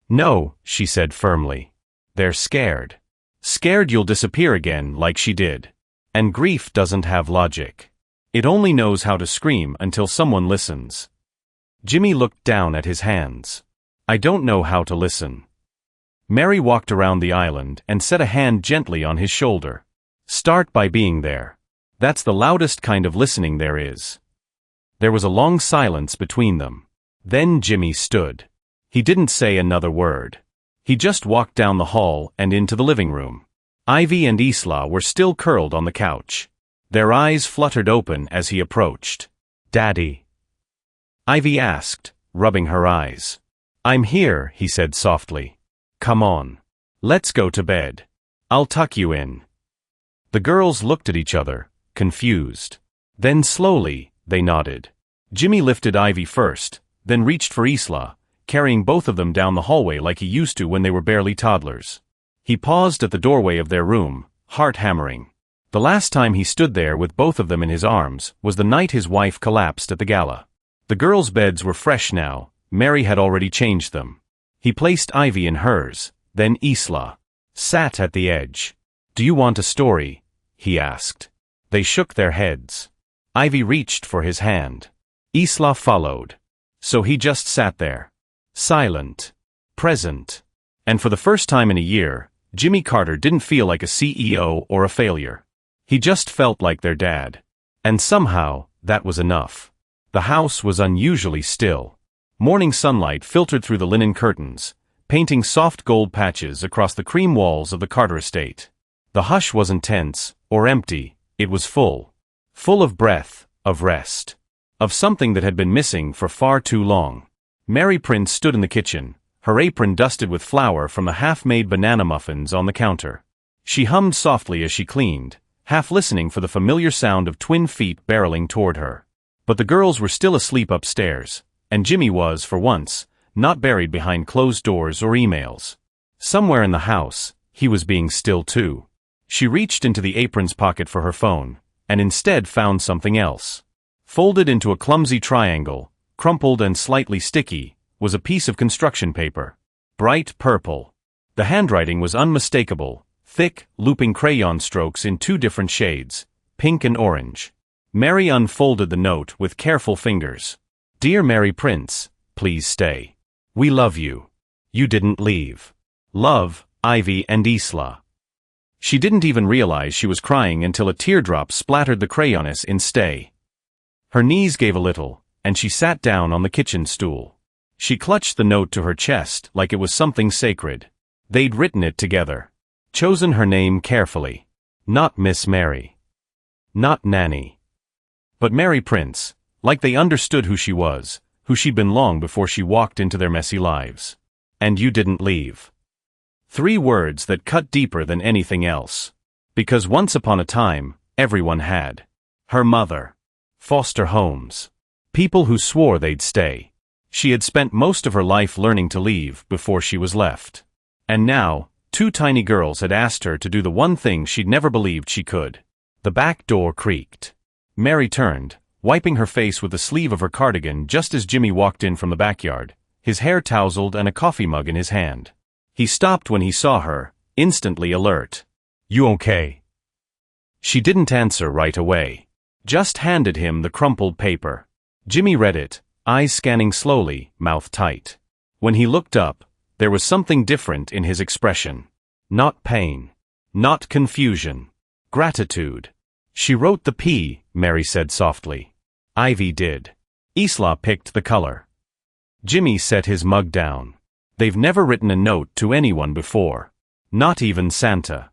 "No," she said firmly. "They're scared. Scared you'll disappear again like she did. And grief doesn't have logic. It only knows how to scream until someone listens." Jimmy looked down at his hands. "I don't know how to listen." Mary walked around the island and set a hand gently on his shoulder. "Start by being there. That's the loudest kind of listening there is." There was a long silence between them. Then Jimmy stood. He didn't say another word. He just walked down the hall and into the living room. Ivy and Isla were still curled on the couch. Their eyes fluttered open as he approached. "Daddy?" Ivy asked, rubbing her eyes. "I'm here," he said softly. "Come on. Let's go to bed. I'll tuck you in." The girls looked at each other, confused. Then slowly, they nodded. Jimmy lifted Ivy first, then reached for Isla, carrying both of them down the hallway like he used to when they were barely toddlers. He paused at the doorway of their room, heart hammering. The last time he stood there with both of them in his arms was the night his wife collapsed at the gala. The girls' beds were fresh now. Mary had already changed them. He placed Ivy in hers, then Isla. Sat at the edge. "Do you want a story?" he asked. They shook their heads. Ivy reached for his hand. Isla followed. So he just sat there. Silent. Present. And for the first time in a year, Jimmy Carter didn't feel like a CEO or a failure. He just felt like their dad. And somehow, that was enough. The house was unusually still. Morning sunlight filtered through the linen curtains, painting soft gold patches across the cream walls of the Carter estate. The hush wasn't tense or empty, it was full. Full of breath, of rest. Of something that had been missing for far too long. Mary Prince stood in the kitchen, her apron dusted with flour from the half-made banana muffins on the counter. She hummed softly as she cleaned, half listening for the familiar sound of twin feet barreling toward her. But the girls were still asleep upstairs, and Jimmy was, for once, not buried behind closed doors or emails. Somewhere in the house, he was being still too. She reached into the apron's pocket for her phone, and instead found something else. Folded into a clumsy triangle, crumpled and slightly sticky, was a piece of construction paper. Bright purple. The handwriting was unmistakable, thick, looping crayon strokes in two different shades, pink and orange. Mary unfolded the note with careful fingers. "Dear Mary Prince, please stay. We love you. You didn't leave. Love, Ivy and Isla." She didn't even realize she was crying until a teardrop splattered the crayoness in stay. Her knees gave a little, and she sat down on the kitchen stool. She clutched the note to her chest like it was something sacred. They'd written it together. Chosen her name carefully. Not Miss Mary. Not Nanny. But Mary Prince, like they understood who she was, who she'd been long before she walked into their messy lives. And you didn't leave. 3 words that cut deeper than anything else. Because once upon a time, everyone had. Her mother. Foster homes. People who swore they'd stay. She had spent most of her life learning to leave before she was left. And now, 2 tiny girls had asked her to do the one thing she'd never believed she could. The back door creaked. Mary turned, wiping her face with the sleeve of her cardigan just as Jimmy walked in from the backyard, his hair tousled and a coffee mug in his hand. He stopped when he saw her, instantly alert. "You okay?" She didn't answer right away. Just handed him the crumpled paper. Jimmy read it, eyes scanning slowly, mouth tight. When he looked up, there was something different in his expression. Not pain. Not confusion. Gratitude. "She wrote the P," Mary said softly. Ivy did. Isla picked the color. Jimmy set his mug down. They've never written a note to anyone before. Not even Santa.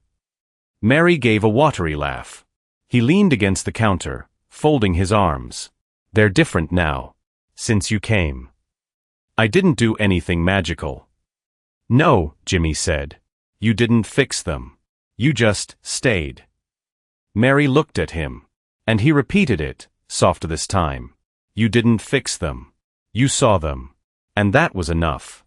Mary gave a watery laugh. He leaned against the counter, folding his arms. "They're different now. Since you came. I didn't do anything magical." "No," Jimmy said. "You didn't fix them. You just stayed." Mary looked at him. And he repeated it, softer this time. "You didn't fix them. You saw them. And that was enough."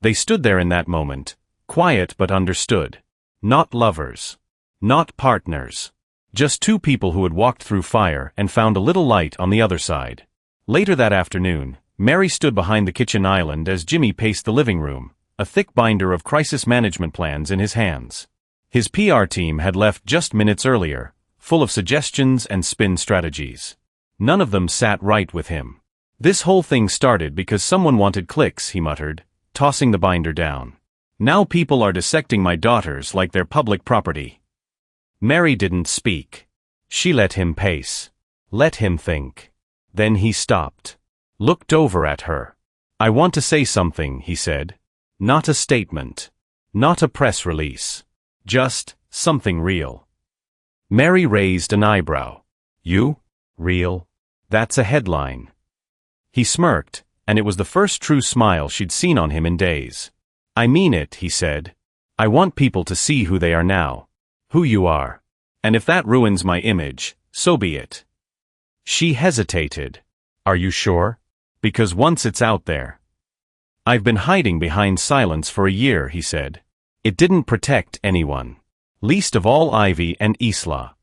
They stood there in that moment, quiet but understood. Not lovers. Not partners. Just 2 people who had walked through fire and found a little light on the other side. Later that afternoon, Mary stood behind the kitchen island as Jimmy paced the living room, a thick binder of crisis management plans in his hands. His PR team had left just minutes earlier, full of suggestions and spin strategies. None of them sat right with him. "This whole thing started because someone wanted clicks," he muttered, tossing the binder down. "Now people are dissecting my daughters like they're public property." Mary didn't speak. She let him pace. Let him think. Then he stopped. Looked over at her. "I want to say something," he said. "Not a statement. Not a press release. Just something real." Mary raised an eyebrow. "You? Real? That's a headline." He smirked, and it was the first true smile she'd seen on him in days. "I mean it," he said. "I want people to see who they are now. Who you are. And if that ruins my image, so be it." She hesitated. "Are you sure? Because once it's out there." "I've been hiding behind silence for a year," he said. "It didn't protect anyone. Least of all Ivy and Isla."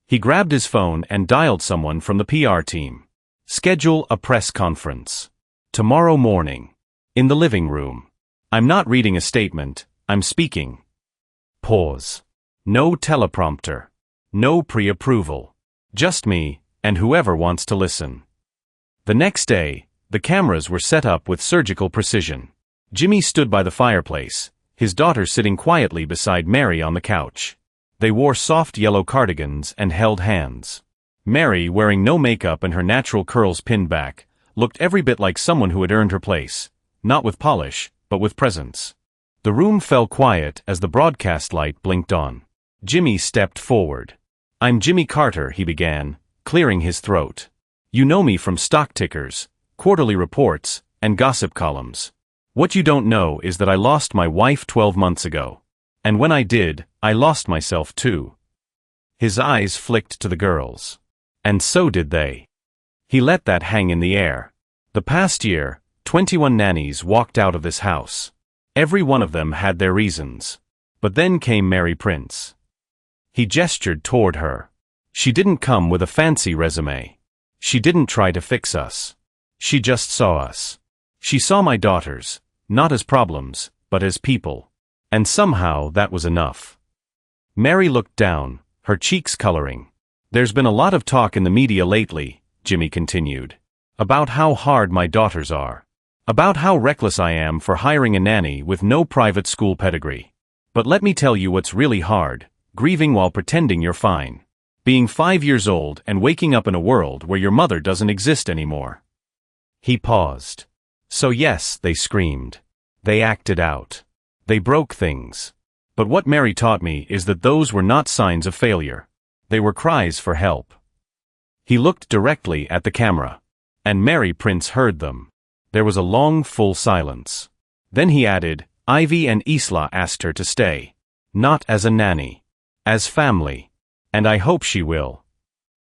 He grabbed his phone and dialed someone from the PR team. "Schedule a press conference. Tomorrow morning. In the living room. I'm not reading a statement, I'm speaking." Pause. No teleprompter. No pre-approval. Just me, and whoever wants to listen. The next day, the cameras were set up with surgical precision. Jimmy stood by the fireplace, his daughter sitting quietly beside Mary on the couch. They wore soft yellow cardigans and held hands. Mary, wearing no makeup and her natural curls pinned back, looked every bit like someone who had earned her place, not with polish, but with presence. The room fell quiet as the broadcast light blinked on. Jimmy stepped forward. "I'm Jimmy Carter," he began, clearing his throat. "You know me from stock tickers, quarterly reports, and gossip columns. What you don't know is that I lost my wife 12 months ago. And when I did, I lost myself too." His eyes flicked to the girls. And so did they. He let that hang in the air. The past year, 21 nannies walked out of this house. Every one of them had their reasons. But then came Mary Prince. He gestured toward her. She didn't come with a fancy resume. She didn't try to fix us. She just saw us. She saw my daughters, not as problems, but as people. And somehow that was enough. Mary looked down, her cheeks coloring. "There's been a lot of talk in the media lately," Jimmy continued, "about how hard my daughters are. About how reckless I am for hiring a nanny with no private school pedigree. But let me tell you what's really hard, grieving while pretending you're fine. Being 5 years old and waking up in a world where your mother doesn't exist anymore." He paused. "So yes," they screamed. They acted out. They broke things. But what Mary taught me is that those were not signs of failure. They were cries for help. He looked directly at the camera. And Mary Prince heard them. There was a long, full silence. Then he added, "Ivy and Isla asked her to stay. Not as a nanny. As family. And I hope she will."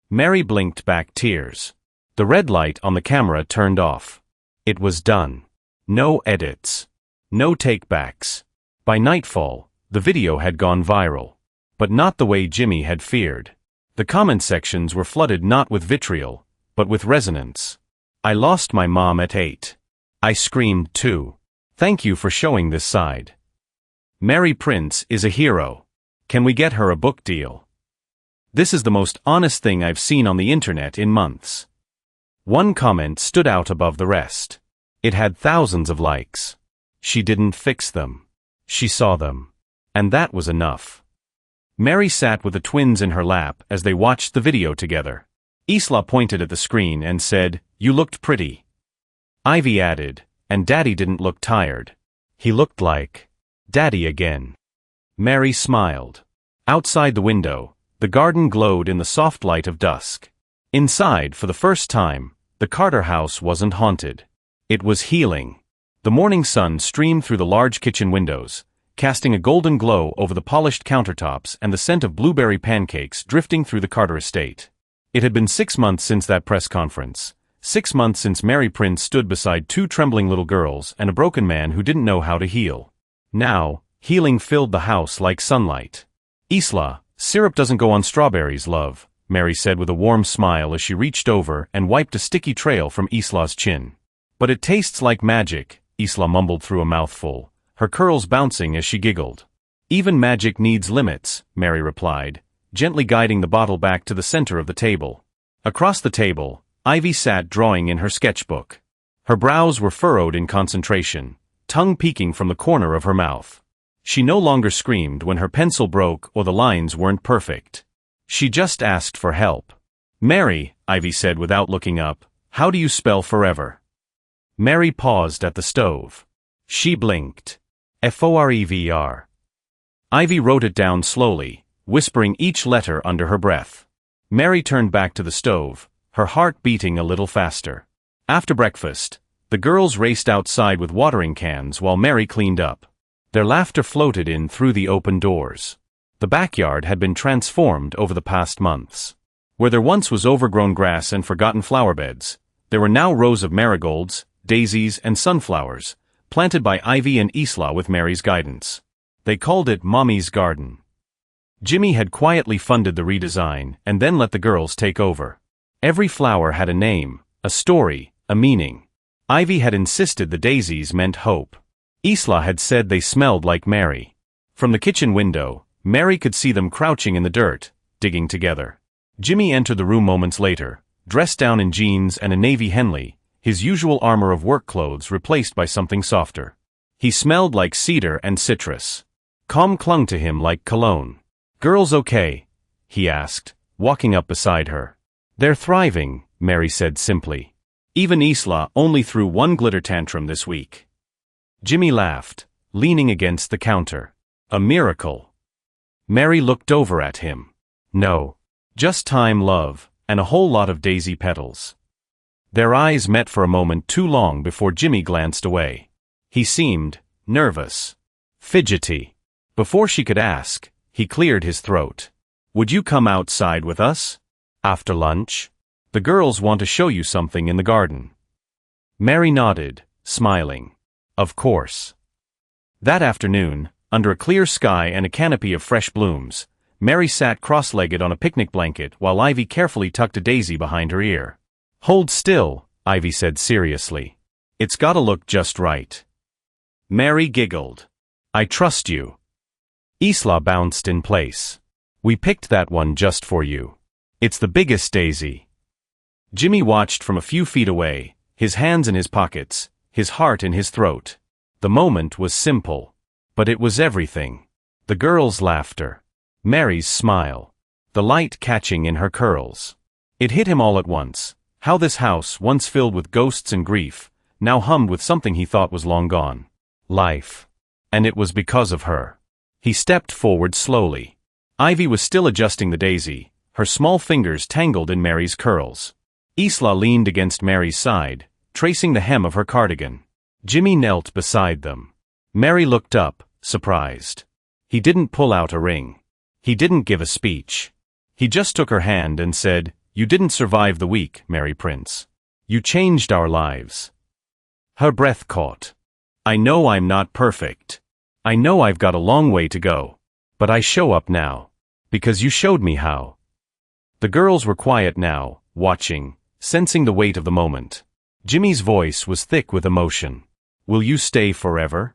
Mary blinked back tears. The red light on the camera turned off. It was done. No edits. No takebacks. By nightfall, the video had gone viral. But not the way Jimmy had feared. The comment sections were flooded not with vitriol, but with resonance. "I lost my mom at 8. I screamed too. Thank you for showing this side. Mary Prince is a hero. Can we get her a book deal? This is the most honest thing I've seen on the internet in months." One comment stood out above the rest. It had thousands of likes. She didn't fix them. She saw them. And that was enough. Mary sat with the twins in her lap as they watched the video together. Isla pointed at the screen and said, "You looked pretty." Ivy added, "And Daddy didn't look tired. He looked like Daddy again." Mary smiled. Outside the window, the garden glowed in the soft light of dusk. Inside, for the first time, the Carter house wasn't haunted. It was healing. The morning sun streamed through the large kitchen windows, casting a golden glow over the polished countertops and the scent of blueberry pancakes drifting through the Carter estate. It had been 6 months since that press conference. 6 months since Mary Prince stood beside 2 trembling little girls and a broken man who didn't know how to heal. Now, healing filled the house like sunlight. "Isla, syrup doesn't go on strawberries, love," Mary said with a warm smile as she reached over and wiped a sticky trail from Isla's chin. "But it tastes like magic," Isla mumbled through a mouthful, her curls bouncing as she giggled. "Even magic needs limits," Mary replied, gently guiding the bottle back to the center of the table. Across the table, Ivy sat drawing in her sketchbook. Her brows were furrowed in concentration, tongue peeking from the corner of her mouth. She no longer screamed when her pencil broke or the lines weren't perfect. She just asked for help. Mary, Ivy said without looking up, how do you spell forever? Mary paused at the stove. She blinked. Forever. Ivy wrote it down slowly, whispering each letter under her breath. Mary turned back to the stove, her heart beating a little faster. After breakfast, the girls raced outside with watering cans while Mary cleaned up. Their laughter floated in through the open doors. The backyard had been transformed over the past months. Where there once was overgrown grass and forgotten flower beds, there were now rows of marigolds, daisies, and sunflowers, planted by Ivy and Isla with Mary's guidance. They called it Mommy's Garden. Jimmy had quietly funded the redesign and then let the girls take over. Every flower had a name, a story, a meaning. Ivy had insisted the daisies meant hope. Isla had said they smelled like Mary. From the kitchen window, Mary could see them crouching in the dirt, digging together. Jimmy entered the room moments later, dressed down in jeans and a navy Henley, his usual armor of work clothes replaced by something softer. He smelled like cedar and citrus. Calm clung to him like cologne. "Girls okay?" he asked, walking up beside her. "They're thriving," Mary said simply. "Even Isla only threw one glitter tantrum this week." Jimmy laughed, leaning against the counter. "A miracle." Mary looked over at him. "No. Just time, love, and a whole lot of daisy petals." Their eyes met for a moment too long before Jimmy glanced away. He seemed nervous, fidgety. Before she could ask, he cleared his throat. "Would you come outside with us? After lunch? The girls want to show you something in the garden." Mary nodded, smiling. Of course. That afternoon, under a clear sky and a canopy of fresh blooms, Mary sat cross-legged on a picnic blanket while Ivy carefully tucked a daisy behind her ear. "Hold still," Ivy said seriously. "It's gotta look just right." Mary giggled. "I trust you." Isla bounced in place. "We picked that one just for you. It's the biggest daisy." Jimmy watched from a few feet away, his hands in his pockets, his heart in his throat. The moment was simple, but it was everything. The girls' laughter. Mary's smile. The light catching in her curls. It hit him all at once. How this house, once filled with ghosts and grief, now hummed with something he thought was long gone. Life. And it was because of her. He stepped forward slowly. Ivy was still adjusting the daisy, her small fingers tangled in Mary's curls. Isla leaned against Mary's side, tracing the hem of her cardigan. Jimmy knelt beside them. Mary looked up, surprised. He didn't pull out a ring. He didn't give a speech. He just took her hand and said, "You didn't survive the week, Mary Prince. You changed our lives." Her breath caught. "I know I'm not perfect. I know I've got a long way to go. But I show up now. Because you showed me how." The girls were quiet now, watching, sensing the weight of the moment. Jimmy's voice was thick with emotion. "Will you stay forever?"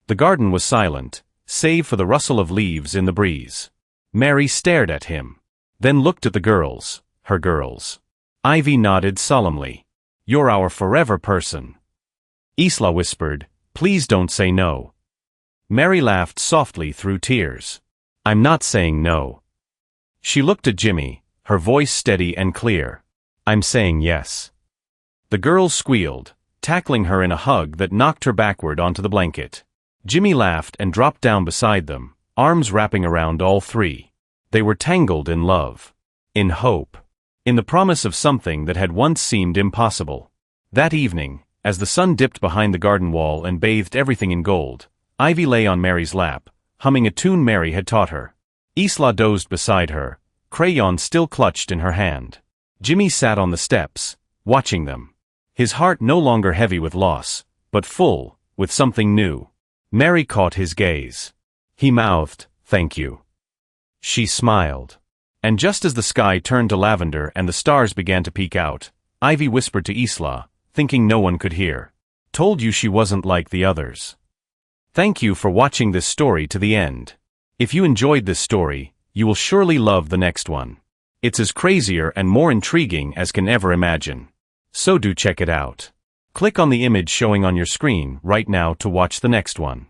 The garden was silent, save for the rustle of leaves in the breeze. Mary stared at him, then looked at the girls, her girls. Ivy nodded solemnly. "You're our forever person." Isla whispered, "Please don't say no." Mary laughed softly through tears. "I'm not saying no." She looked at Jimmy, her voice steady and clear. "I'm saying yes." The girls squealed, tackling her in a hug that knocked her backward onto the blanket. Jimmy laughed and dropped down beside them, arms wrapping around all three. They were tangled in love. In hope. In the promise of something that had once seemed impossible. That evening, as the sun dipped behind the garden wall and bathed everything in gold, Ivy lay on Mary's lap, humming a tune Mary had taught her. Isla dozed beside her, crayon still clutched in her hand. Jimmy sat on the steps, watching them. His heart no longer heavy with loss, but full, with something new. Mary caught his gaze. He mouthed, "Thank you." She smiled. And just as the sky turned to lavender and the stars began to peek out, Ivy whispered to Isla, thinking no one could hear. "Told you she wasn't like the others." Thank you for watching this story to the end. If you enjoyed this story, you will surely love the next one. It's as crazier and more intriguing as can ever imagine. So do check it out. Click on the image showing on your screen right now to watch the next one.